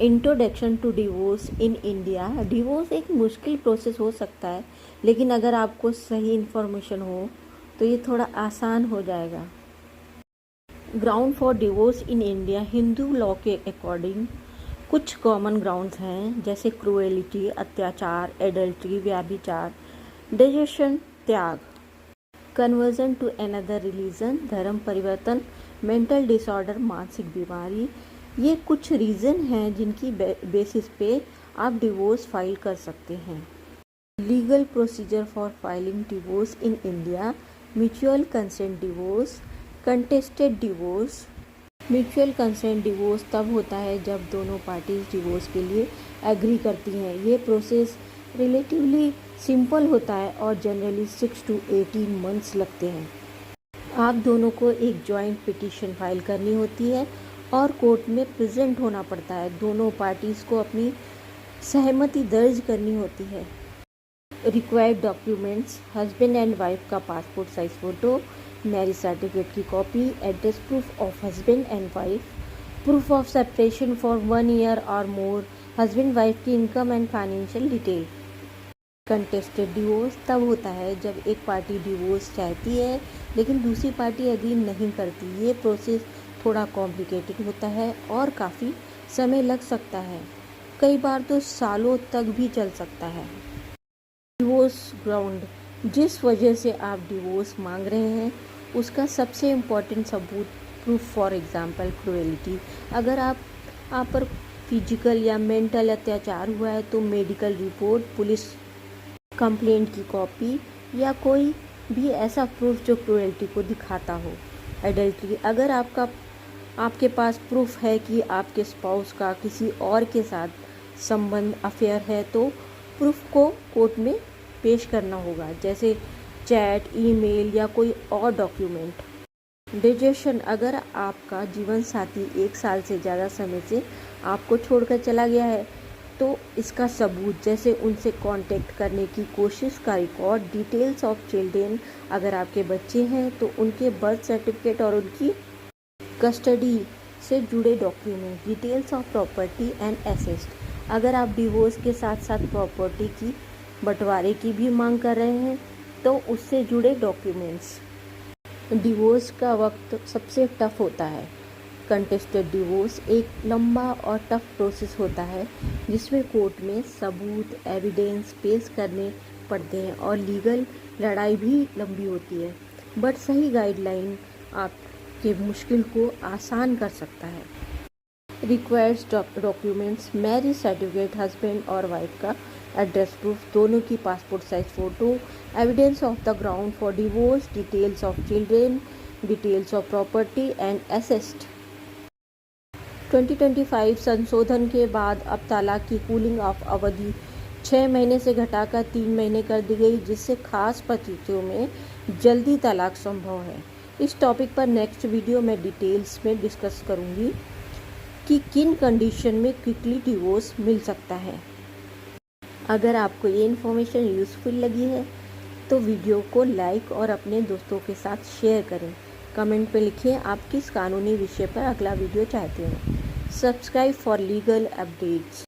Introduction to divorce in India. Divorce एक मुश्किल process हो सकता है, लेकिन अगर आपको सही इन्फॉर्मेशन हो तो ये थोड़ा आसान हो जाएगा। Ground for divorce in India. Hindu law के अकॉर्डिंग कुछ कॉमन ग्राउंड्स हैं, जैसे क्रूएलिटी, अत्याचार, एडल्ट्री, व्याभिचार, डेजेशन, त्याग, कन्वर्जन टू अनदर रिलीजन, धर्म परिवर्तन, मेंटल डिसऑर्डर, मानसिक बीमारी। ये कुछ रीज़न हैं जिनकी बेसिस पे आप डिवोर्स फाइल कर सकते हैं। Legal procedure for filing divorce in India. Mutual consent divorce, contested divorce. Mutual consent divorce तब होता है जब दोनों पार्टीज डिवोर्स के लिए एग्री करती हैं। ये प्रोसेस रिलेटिवली सिंपल होता है और जनरली 6 to 18 मंथ्स लगते हैं। आप दोनों को एक जॉइंट पिटीशन फाइल करनी होती है और कोर्ट में प्रेजेंट होना पड़ता है। दोनों पार्टीज़ को अपनी सहमति दर्ज करनी होती है। Required documents: husband and wife का passport size photo, marriage certificate की copy, address proof of husband and wife, proof of separation for 1 year और मोर, हस्बैंड वाइफ की income and financial detail. Contested divorce तब होता है जब एक party divorce चाहती है लेकिन दूसरी पार्टी एग्री नहीं करती। ये प्रोसेस थोड़ा कॉम्प्लिकेटेड होता है और काफ़ी समय लग सकता है, कई बार तो सालों तक भी चल सकता है। डिवोर्स ग्राउंड: जिस वजह से आप डिवोर्स मांग रहे हैं उसका सबसे इम्पॉर्टेंट सबूत, प्रूफ, फॉर एग्जांपल क्रूएलिटी। अगर आप पर फिजिकल या मेंटल अत्याचार हुआ है तो मेडिकल रिपोर्ट, पुलिस कंप्लेंट की कॉपी या कोई भी ऐसा प्रूफ जो क्रूएलिटी को दिखाता हो। एडल्ट्री: अगर आपके पास प्रूफ है कि आपके स्पाउस का किसी और के साथ संबंध, अफेयर है, तो प्रूफ को कोर्ट में पेश करना होगा, जैसे चैट, ईमेल या कोई और डॉक्यूमेंट। डेजेशन: अगर आपका जीवन साथी 1 साल से ज़्यादा समय से आपको छोड़कर चला गया है तो इसका सबूत, जैसे उनसे कांटेक्ट करने की कोशिश का रिकॉर्ड। डिटेल्स ऑफ चिल्ड्रेन: अगर आपके बच्चे हैं तो उनके बर्थ सर्टिफिकेट और उनकी कस्टडी से जुड़े document. Details of property and assets: अगर आप डिवोर्स के साथ साथ प्रॉपर्टी की बंटवारे की भी मांग कर रहे हैं तो उससे जुड़े डॉक्यूमेंट्स। डिवोर्स का वक्त सबसे टफ होता है। कंटेस्टेड डिवोर्स एक लंबा और टफ प्रोसेस होता है जिसमें कोर्ट में सबूत, एविडेंस पेश करने पड़ते हैं और लीगल लड़ाई भी लंबी होती है, बट सही गाइडलाइन आपके मुश्किल को आसान कर सकता है। Requires documents: marriage certificate, husband और वाइफ का एड्रेस प्रूफ, दोनों की passport size photo, evidence of the ground for divorce, details of children, details of property and assets. 2025 संशोधन के बाद अब तलाक की कूलिंग ऑफ अवधि 6 महीने से घटाकर 3 महीने कर दी गई, जिससे खास परिस्थितियों में जल्दी तलाक संभव है। इस टॉपिक पर नेक्स्ट वीडियो में डिटेल्स में डिस्कस करूंगी कि किन कंडीशन में क्विकली डिवोर्स मिल सकता है। अगर आपको ये इन्फॉर्मेशन यूज़फुल लगी है तो वीडियो को लाइक और अपने दोस्तों के साथ शेयर करें। कमेंट पे लिखें आप किस कानूनी विषय पर अगला वीडियो चाहते हैं। Subscribe for legal updates.